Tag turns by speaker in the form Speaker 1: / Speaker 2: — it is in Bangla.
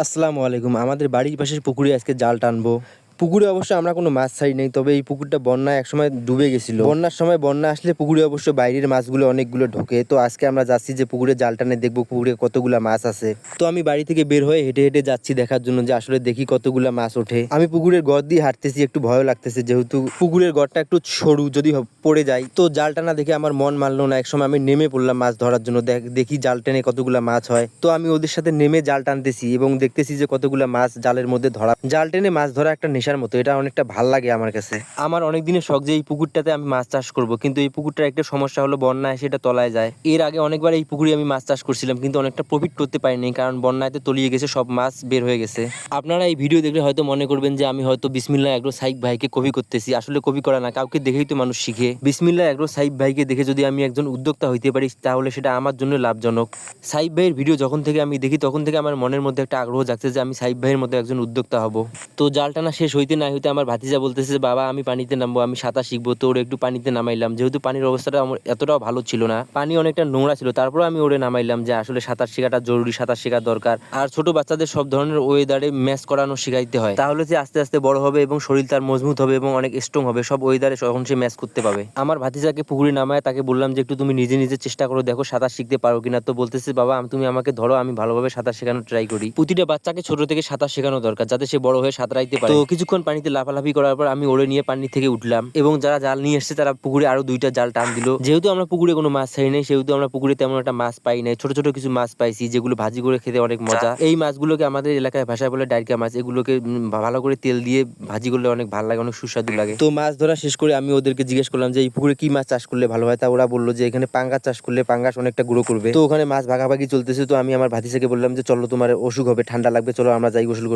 Speaker 1: আসসালামু আলাইকুম। আমাদের বাড়ির পাশের পুকুরে আজকে জাল টানবো। পুকুরে অবশ্য আমরা কোনো মাছ ছাড়ি নাই, তবে এই পুকুরটা বন্যায় একসময় ডুবে গেছিল। বন্যার সময় বন্যা আসলে পুকুরে অবশ্য বাইরের মাছগুলো অনেকগুলো ঢোকে। তো আজকে আমরা যাচ্ছি যে পুকুরে জাল টানে দেখবো পুকুরে কতগুলা মাছ আছে। তো আমি বাড়ি থেকে বের হয়ে হেঁটে হেঁটে যাচ্ছি দেখার জন্য যে আসলে দেখি কতগুলা মাছ ওঠে। আমি পুকুরের গড় দিয়ে হাঁটতেছি, একটু ভয় লাগতেছে যেহেতু পুকুরের গড়টা একটু সরু, যদি পড়ে যায় তো জাল টানা দেখে আমার মন মানলো না। একসময় আমি নেমে পড়লাম মাছ ধরার জন্য, দেখি জাল টেনে কতগুলা মাছ হয়। তো আমি ওদের সাথে নেমে জাল টানতেছি এবং দেখতেছি যে কতগুলা মাছ জালের মধ্যে ধরা। জাল টেনে মাছ ধরা একটা নেশার মতো, এটা অনেকটা ভাল লাগে আমার কাছে। আমার অনেক দিনের শখ যে এই পুকুরটাতে আমি মাছ চাষ করব, কিন্তু এই পুকুরটার একটা সমস্যা হলো বন্যায় সেটা তলায় যায়। এর আগে অনেকবার এই পুকুরে আমি মাছ চাষ করছিলাম, কিন্তু অনেকটা প্রফিট করতে পারিনি, কারণ বন্যাতে তলিয়ে গেছে, সব মাছ বের হয়ে গেছে। আপনারা এই ভিডিও দেখলে হয়তো মনে করবেন যে আমি হয়তো বিসমিল্লাহ এগ্রো সাইক ভাইকে কপি করতেছি। আসলে কপি করা না, কাউকে দেখেই তো মানুষ শিখে। বিসমিল্লাহ এগ্রো সাইক ভাইকে দেখে যদি আমি একজন উদ্যোক্তা হইতে পারি তাহলে সেটা আমার জন্য লাভজনক। সাইক ভাইয়ের ভিডিও যখন থেকে আমি দেখি তখন থেকে আমার মনের মধ্যে একটা আগ্রহ জাগছে যে আমি সাইক ভাইয়ের মতো একজন উদ্যোক্তা হব। তো জাল টানা শেষ হইতে না হইতে আমার ভাতিজা বলতেছে যে বাবা আমি পানিতে নামবো, আমি সাঁতার শিখবো। তো ওরে একটু পানিতে নামাইলাম, যেহেতু পানির অবস্থাটা আমার এতটাও ভালো ছিল না, পানি অনেকটা নোংরা ছিল, তারপরে আমি ওরে নামাইলাম যে আসলে সাঁতার শেখাটা জরুরি, সাঁতার শেখা দরকার। আর ছোট বাচ্চাদের সব ধরনের ওয়েদারে ম্যাচ করানো শিখাইতে হয়, তাহলে যে আস্তে আস্তে বড় হবে এবং শরীর তার মজবুত হবে এবং অনেক স্ট্রং হবে, সব ওয়েদারে তখন সে ম্যাচ করতে পাবে। আমার ভাতিজাকে পুকুরে নামায় তাকে বললাম যে একটু তুমি নিজে নিজে চেষ্টা করো, দেখো সাঁতার শিখতে পারো কিনা। তো বলতেছে বাবা তুমি আমাকে ধরো, আমি ভালোভাবে সাঁতার শেখানোর ট্রাই করি। প্রতিটা বাচ্চাকে ছোট থেকে সাঁতার শেখানো দরকার, যাতে সে বড় হয়ে সাঁতরাইতে পারে। তো কিছুক্ষণ পানিতে লাফালাফি করার পর আমি ওরে নিয়ে পানি থেকে উঠলাম এবং যারা জাল নিয়ে এসেছে তারা পুকুরে আরো 2টা জাল টান দিল। যেহেতু আমরা পুকুরে কোনো মাছ ছাড়ি নাই, সেহেতু আমরা পুকুরে তেমন একটা মাছ পাই নাই। ছোট ছোট কিছু মাছ পাইছি যেগুলো ভাজি করে খেতে অনেক মজা। এই মাছগুলোকে আমাদের এলাকায় ভাষায় বলে ডাইরকা মাছ। এগুলোকে ভালো করে তেল দিয়ে ভাজি করলে অনেক ভালো লাগে, অনেক সুস্বাদু লাগে। তো মাছ ধরা শেষ করে আমি ওদেরকে জিজ্ঞেস করলাম যে এই পুকুরে কি মাছ চাষ করলে ভালো হয়। তা ওরা বললো যে এখানে পাঙ্গাস চাষ করলে পাঙ্গাস অনেকটা গ্রো করবে। তো ওখানে মাছ ভাগাভাগি চলতেছে। তো আমি আমার ভাতিজাকে বললাম যে চলো তোমার অসুখ হবে, ঠান্ডা লাগবে, চলো আমরা যাই গোসল করি।